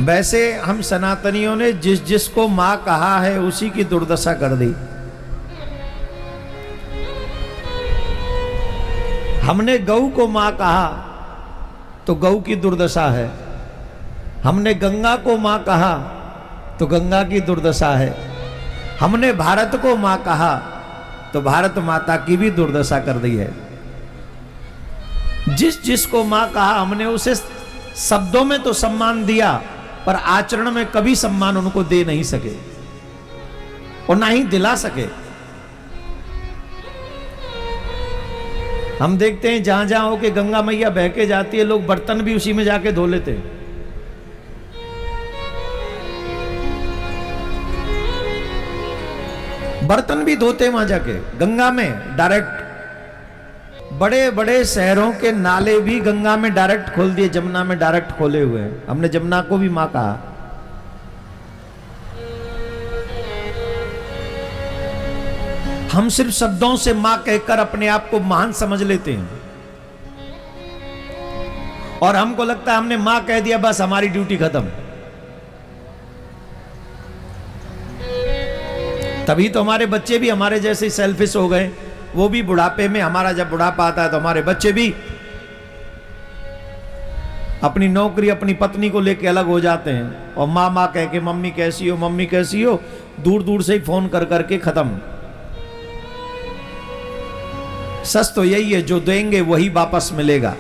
वैसे हम सनातनियों ने जिस जिसको मां कहा है उसी की दुर्दशा कर दी। हमने गऊ को मां कहा तो गऊ की दुर्दशा है, हमने गंगा को मां कहा तो गंगा की दुर्दशा है, हमने भारत को मां कहा तो भारत माता की भी दुर्दशा कर दी है। जिस जिसको मां कहा हमने उसे शब्दों में तो सम्मान दिया पर आचरण में कभी सम्मान उनको दे नहीं सके और ना ही दिला सके। हम देखते हैं जहां जहां होके गंगा मैया बह के जाती है, लोग बर्तन भी उसी में जाके धो लेते हैं। बर्तन भी धोते वहां जाके गंगा में डायरेक्ट। बड़े बड़े शहरों के नाले भी गंगा में डायरेक्ट खोल दिए, जमुना में डायरेक्ट खोले हुए हैं। हमने जमुना को भी मां कहा। हम सिर्फ शब्दों से मां कहकर अपने आप को महान समझ लेते हैं और हमको लगता है हमने मां कह दिया बस हमारी ड्यूटी खत्म। तभी तो हमारे बच्चे भी हमारे जैसे सेल्फिश हो गए। वो भी बुढ़ापे में, हमारा जब बुढ़ापा आता है तो हमारे बच्चे भी अपनी नौकरी अपनी पत्नी को लेके अलग हो जाते हैं और माँ माँ कह के मम्मी कैसी हो, मम्मी कैसी हो, दूर दूर से ही फोन कर करके खत्म। सच तो यही है, जो देंगे वही वापस मिलेगा।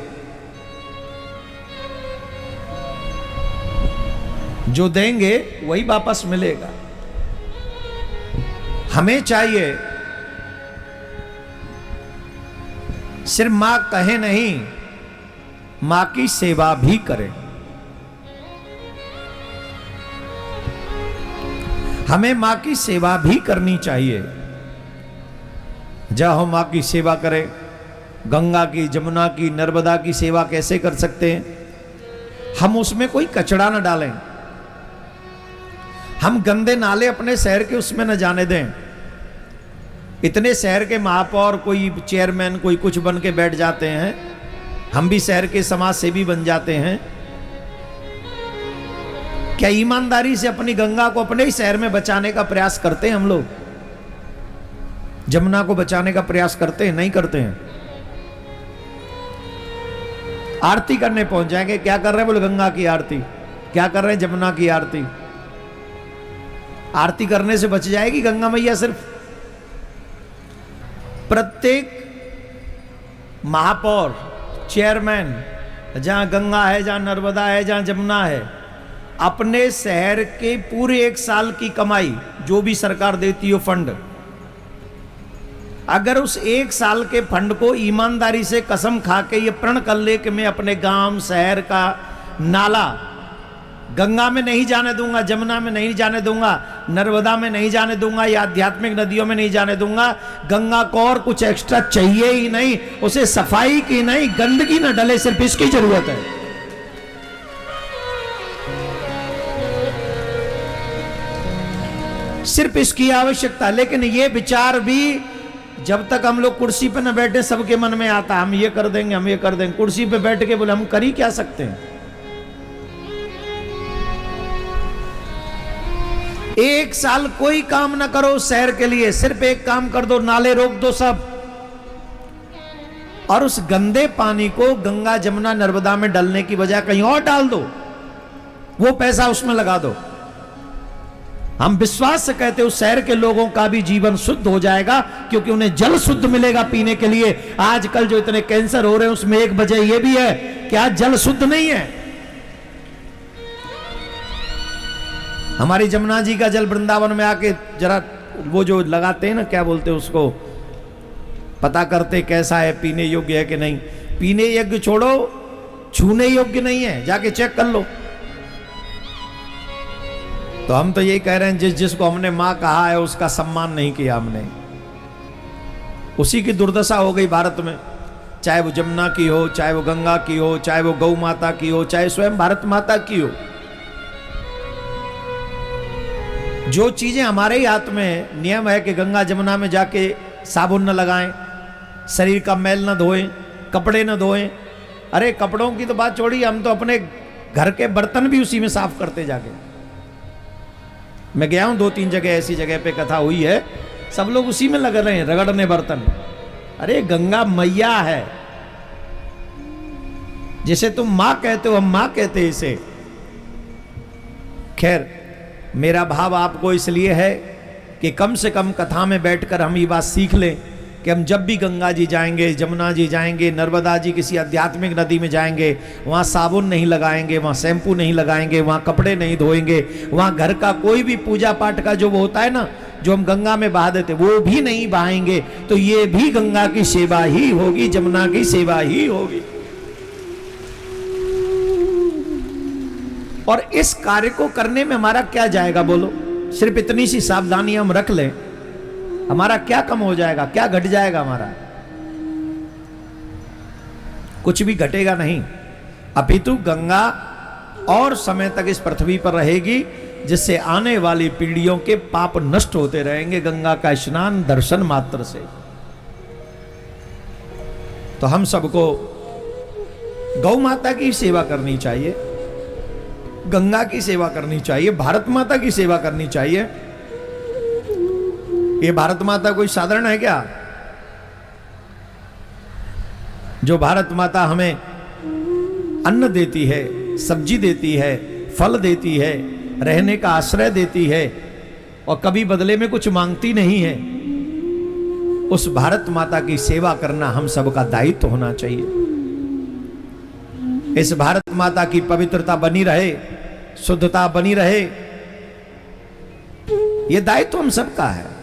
जो देंगे वही वापस मिलेगा। हमें चाहिए सिर्फ मां कहे नहीं, मां की सेवा भी करें। हमें मां की सेवा भी करनी चाहिए। जब हम मां की सेवा करें, गंगा की, जमुना की, नर्मदा की सेवा कैसे कर सकते हैं? हम उसमें कोई कचरा न डालें, हम गंदे नाले अपने शहर के उसमें न जाने दें। इतने शहर के महापौर, कोई चेयरमैन, कोई कुछ बन के बैठ जाते हैं। हम भी शहर के समाज सेवी बन जाते हैं। क्या ईमानदारी से अपनी गंगा को अपने ही शहर में बचाने का प्रयास करते हैं हम लोग? जमुना को बचाने का प्रयास करते हैं? नहीं करते हैं। आरती करने पहुंच जाएंगे, क्या कर रहे हैं? बोले गंगा की आरती। क्या कर रहे हैं? जमुना की आरती। आरती करने से बच जाएगी गंगा मैया? सिर्फ प्रत्येक महापौर, चेयरमैन, जहां गंगा है, जहां नर्मदा है, जहां जमुना है, अपने शहर के पूरे एक साल की कमाई जो भी सरकार देती हो फंड, अगर उस एक साल के फंड को ईमानदारी से कसम खा के ये प्रण कर ले कि मैं अपने गांव शहर का नाला गंगा में नहीं जाने दूंगा, जमुना में नहीं जाने दूंगा, नर्मदा में नहीं जाने दूंगा, या आध्यात्मिक नदियों में नहीं जाने दूंगा, गंगा को और कुछ एक्स्ट्रा चाहिए ही नहीं, उसे सफाई की नहीं, गंदगी न डले, सिर्फ इसकी जरूरत है। सिर्फ इसकी आवश्यकता। लेकिन ये विचार भी जब तक हम लोग कुर्सी पे न बैठे सबके मन में आता, हम ये कर देंगे, हम ये कर देंगे। कुर्सी पे बैठ के बोले हम कर ही क्या सकते हैं? एक साल कोई काम ना करो शहर के लिए, सिर्फ एक काम कर दो, नाले रोक दो सब, और उस गंदे पानी को गंगा जमुना नर्मदा में डालने की बजाय कहीं और डाल दो, वो पैसा उसमें लगा दो। हम विश्वास से कहते उस शहर के लोगों का भी जीवन शुद्ध हो जाएगा, क्योंकि उन्हें जल शुद्ध मिलेगा पीने के लिए। आजकल जो इतने कैंसर हो रहे हैं उसमें एक वजह यह भी है कि आज जल शुद्ध नहीं है। हमारी जमुना जी का जल वृंदावन में आके जरा वो जो लगाते हैं ना, क्या बोलते हैं उसको, पता करते कैसा है, पीने योग्य है कि नहीं। पीने योग्य छोड़ो, छूने योग्य नहीं है, जाके चेक कर लो। तो हम तो यही कह रहे हैं, जिस जिसको हमने मां कहा है उसका सम्मान नहीं किया हमने, उसी की दुर्दशा हो गई भारत में। चाहे वो जमुना की हो, चाहे वो गंगा की हो, चाहे वो गौ माता की हो, चाहे स्वयं भारत माता की हो। जो चीजें हमारे ही हाथ में, नियम है कि गंगा जमुना में जाके साबुन न लगाएं, शरीर का मैल न धोएं, कपड़े न धोएं। अरे कपड़ों की तो बात छोड़िए, हम तो अपने घर के बर्तन भी उसी में साफ करते जाके। मैं गया हूं 2-3 जगह, ऐसी जगह पे कथा हुई है, सब लोग उसी में लग रहे हैं रगड़ने बर्तन। अरे गंगा मैया है, जिसे तुम मां कहते हो हम मां कहते हैं इसे। खैर मेरा भाव आपको इसलिए है कि कम से कम कथा में बैठकर हम ये बात सीख लें कि हम जब भी गंगा जी जाएंगे, जमुना जी जाएंगे, नर्मदा जी किसी आध्यात्मिक नदी में जाएंगे, वहाँ साबुन नहीं लगाएंगे, वहाँ शैम्पू नहीं लगाएंगे, वहाँ कपड़े नहीं धोएंगे, वहाँ घर का कोई भी पूजा पाठ का जो वो होता है ना, जो हम गंगा में बहा देते वो भी नहीं बहाएंगे। तो ये भी गंगा की सेवा ही होगी, जमुना की सेवा ही होगी। और इस कार्य को करने में हमारा क्या जाएगा बोलो? सिर्फ इतनी सी सावधानी हम रख लें, हमारा क्या कम हो जाएगा, क्या घट जाएगा? हमारा कुछ भी घटेगा नहीं, अपितु गंगा और समय तक इस पृथ्वी पर रहेगी, जिससे आने वाली पीढ़ियों के पाप नष्ट होते रहेंगे गंगा का स्नान दर्शन मात्र से। तो हम सबको गौ माता की सेवा करनी चाहिए, गंगा की सेवा करनी चाहिए, भारत माता की सेवा करनी चाहिए। ये भारत माता कोई साधारण है क्या? जो भारत माता हमें अन्न देती है, सब्जी देती है, फल देती है, रहने का आश्रय देती है और कभी बदले में कुछ मांगती नहीं है, उस भारत माता की सेवा करना हम सबका दायित्व होना चाहिए। इस भारत माता की पवित्रता बनी रहे, शुद्धता बनी रहे, यह दायित्व हम सबका है।